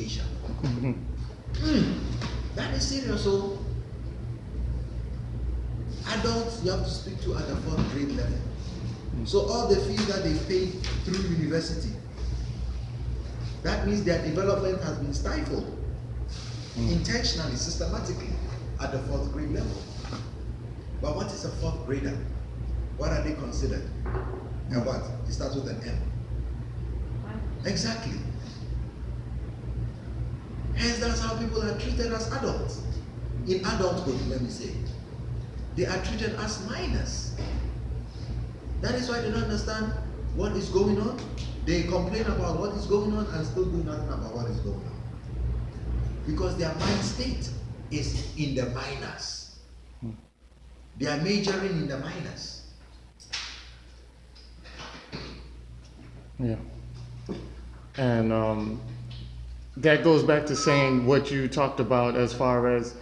education. That is serious. So adults you have to speak to at the 4th grade level. So all the fees that they paid through university, that means their development has been stifled intentionally, systematically at the 4th grade level. But what is a 4th grader? What are they considered? And what? It starts with an M. Exactly. Hence, that's how people are treated as adults. In adulthood, let me say, they are treated as minors. That is why they don't understand what is going on. They complain about what is going on and still do nothing about what is going on. Because their mind state is in the minors. They are majoring in the minors. Yeah. And that goes back to saying what you talked about as far as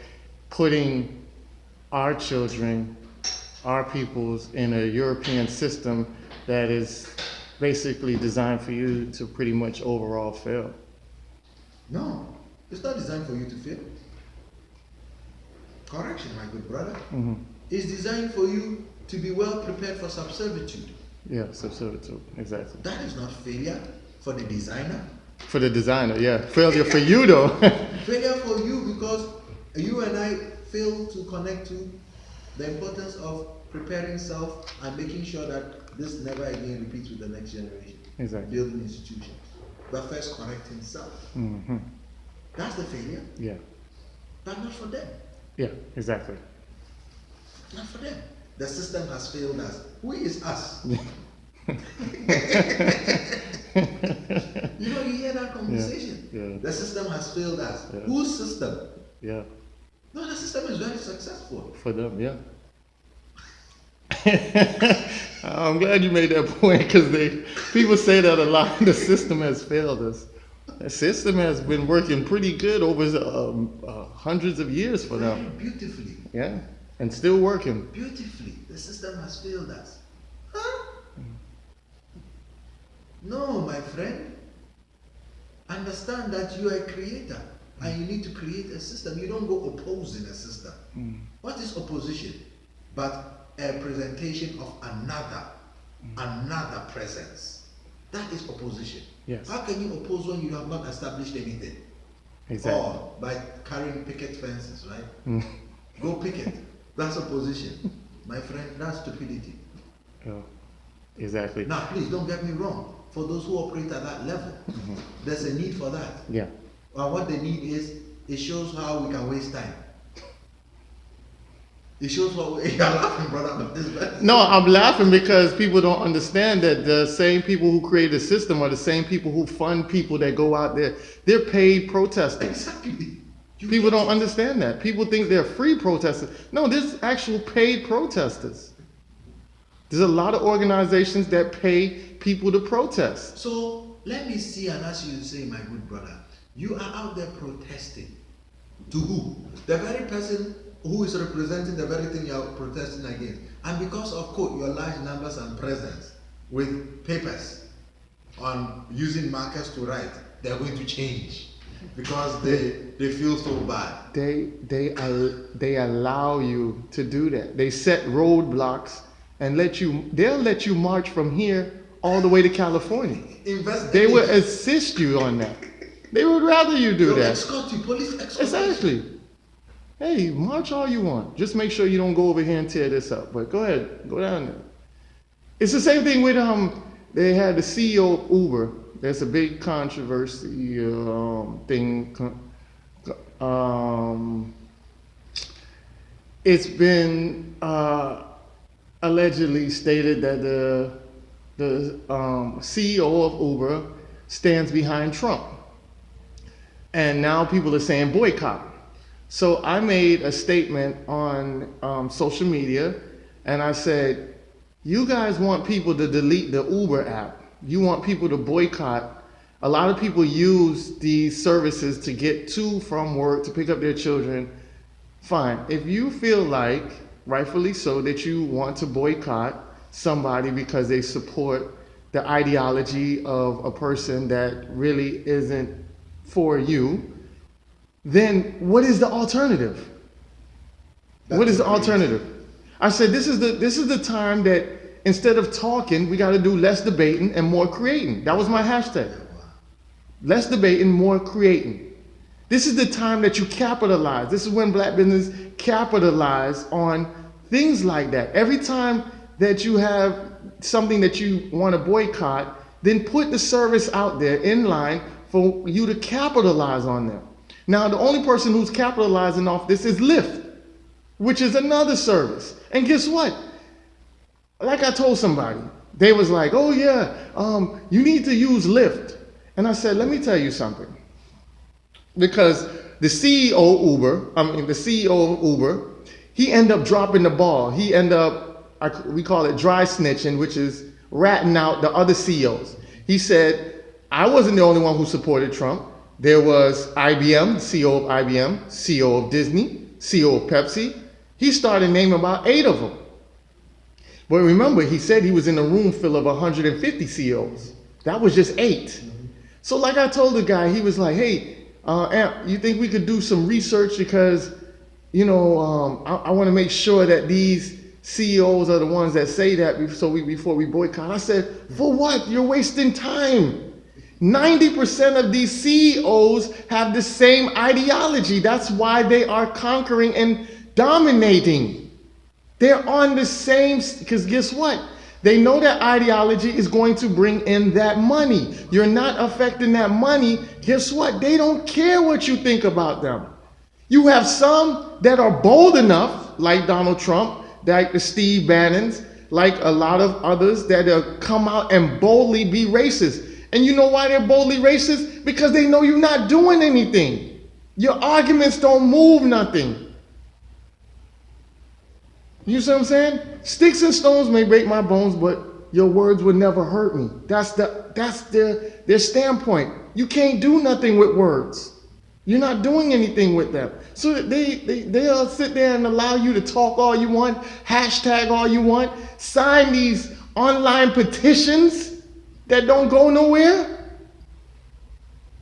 putting our children, our peoples, in a European system that is basically designed for you to pretty much overall fail. No, it's not designed for you to fail. Correction, my good brother. It's designed for you to be well prepared for subservitude. Yeah, subservitude, exactly. That is not failure for the designer. For the designer, yeah. Failure for you, though. Failure for you because you and I fail to connect to the importance of preparing self and making sure that this never again repeats with the next generation. Exactly. Building institutions. But first correcting self. That's the failure. Yeah. But not for them. Yeah, exactly. Not for them. The system has failed us. Who is us? You know, you hear that conversation. Yeah. The system has failed us. Yeah. Whose system? Yeah. No, the system is very successful. For them, yeah. I'm glad you made that point because people say that a lot. The system has failed us. The system has been working pretty good over hundreds of years for them. Beautifully. Yeah, and still working. Beautifully. The system has failed us. Huh? No, my friend. Understand that you are a creator and you need to create a system. You don't go opposing a system. What is opposition? But a presentation of another presence. That is opposition. Yes. How can you oppose when you have not established anything? Exactly. Or by carrying picket fences, right? Go picket. That's opposition. My friend, that's stupidity. Oh, exactly. Now, please don't get me wrong. For those who operate at that level, there's a need for that. Yeah. Well, what they need is, it shows how we can waste time. It shows how you're laughing, brother, but this. No, I'm laughing because people don't understand that the same people who create the system are the same people who fund people that go out there. They're paid protesters. Exactly. People don't understand that. People think they're free protesters. No, there's actual paid protesters. There's a lot of organizations that pay people to protest. So let me see and ask you to say, my good brother, you are out there protesting. To who? The very person who is representing the very thing you are protesting against. And because of, quote, your large numbers and presence with papers on using markers to write, they're going to change. Because they feel so bad. They allow you to do that. They set roadblocks and they'll let you march from here all the way to California. They will assist you on that. They would rather you do that. Escort you, police escort. Exactly. Hey, march all you want. Just make sure you don't go over here and tear this up. But go ahead, go down there. It's the same thing with they had the CEO of Uber. There's a big controversy thing. It's been allegedly stated that the CEO of Uber stands behind Trump. And now people are saying boycott. So I made a statement on social media and I said, you guys want people to delete the Uber app. You want people to boycott. A lot of people use these services to get to from work, to pick up their children. Fine. If you feel like, rightfully so, that you want to boycott somebody because they support the ideology of a person that really isn't for you, then what is the alternative? What is the alternative? I said, this is the time that instead of talking, we got to do less debating and more creating. That was my hashtag. Less debating, more creating. This is the time that you capitalize. This is when black business capitalize on things like that. Every time that you have something that you want to boycott, then put the service out there in line for you to capitalize on them. Now, the only person who's capitalizing off this is Lyft, which is another service. And guess what? Like I told somebody, they was like, oh yeah, you need to use Lyft. And I said, let me tell you something. Because the CEO of Uber, he ended up dropping the ball. He ended up, we call it dry snitching, which is ratting out the other CEOs. He said, I wasn't the only one who supported Trump. There was IBM, CEO of IBM, CEO of Disney, CEO of Pepsi. He started naming about 8 of them. But remember, he said he was in a room full of 150 CEOs. That was just 8. So like I told the guy, he was like, hey, Amp, you think we could do some research because, you know, I want to make sure that these CEOs are the ones that say that before we boycott. I said, for what? You're wasting time. 90% of these CEOs have the same ideology. That's why they are conquering and dominating. They're on the same, because guess what? They know that ideology is going to bring in that money. You're not affecting that money. Guess what? They don't care what you think about them. You have some that are bold enough, like Donald Trump, like the Steve Bannons, like a lot of others that come out and boldly be racist. And you know why they're boldly racist? Because they know you're not doing anything. Your arguments don't move nothing. You see what I'm saying? Sticks and stones may break my bones, but your words will never hurt me. That's their standpoint. You can't do nothing with words. You're not doing anything with them. So they'll sit there and allow you to talk all you want, hashtag all you want, sign these online petitions that don't go nowhere.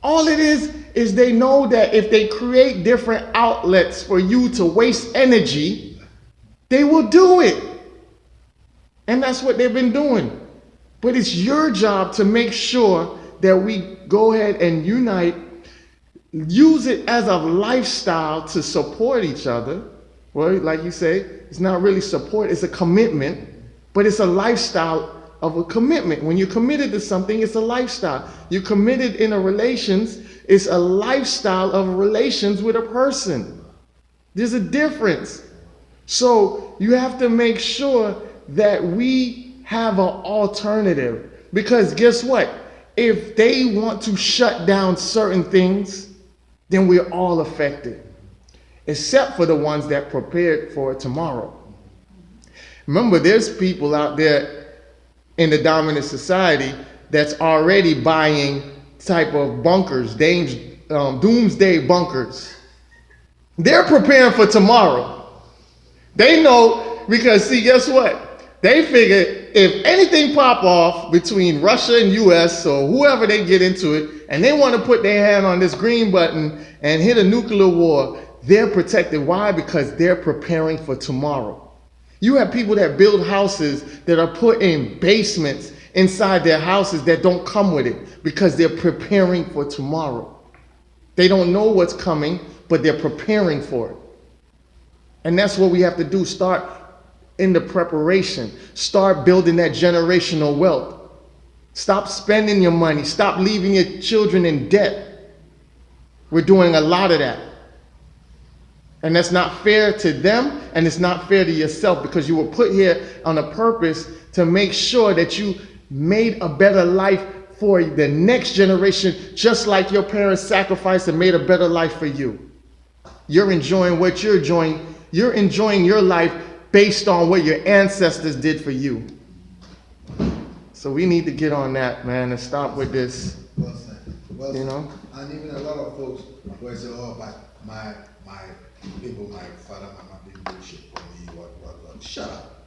All it is they know that if they create different outlets for you to waste energy, they will do it. And that's what they've been doing. But it's your job to make sure that we go ahead and unite, use it as a lifestyle to support each other. Well, like you say, it's not really support, it's a commitment, but it's a lifestyle of a commitment. When you're committed to something, it's a lifestyle. You're committed in a relations, it's a lifestyle of relations with a person. There's a difference. So you have to make sure that we have an alternative. Because guess what? If they want to shut down certain things, then we're all affected. Except for the ones that prepared for tomorrow. Remember, there's people out there in the dominant society that's already buying type of bunkers, doomsday bunkers. They're preparing for tomorrow. They know, because see, guess what? They figure if anything pop off between Russia and US or whoever they get into it, and they want to put their hand on this green button and hit a nuclear war, they're protected. Why? Because they're preparing for tomorrow. You have people that build houses that are put in basements inside their houses that don't come with it because they're preparing for tomorrow. They don't know what's coming, but they're preparing for it. And that's what we have to do. Start in the preparation. Start building that generational wealth. Stop spending your money. Stop leaving your children in debt. We're doing a lot of that. And that's not fair to them, and it's not fair to yourself, because you were put here on a purpose to make sure that you made a better life for the next generation, just like your parents sacrificed and made a better life for you. You're enjoying what you're enjoying. You're enjoying your life based on what your ancestors did for you. So we need to get on that, man, and stop with this. Well said. Well you know? And even a lot of folks will say, oh, but my people, my father, my mom didn't do shit for me, what. Shut up.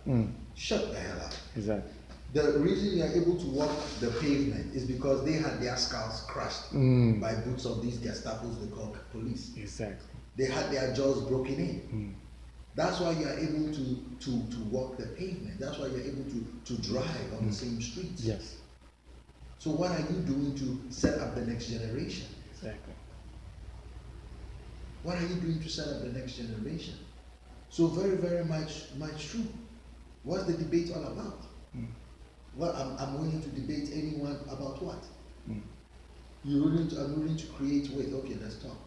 Shut the hell up. Exactly. The reason you are able to walk the pavement is because they had their skulls crushed by boots of these Gestapos they call police. Exactly. They had their jaws broken in. That's why you are able to walk the pavement. That's why you're able to drive on the same streets. Yes. So what are you doing to set up the next generation? Exactly. What are you doing to set up the next generation? So very, very much true. What's the debate all about? Well, I'm willing to debate anyone about what? I'm willing to create with. Okay, let's talk.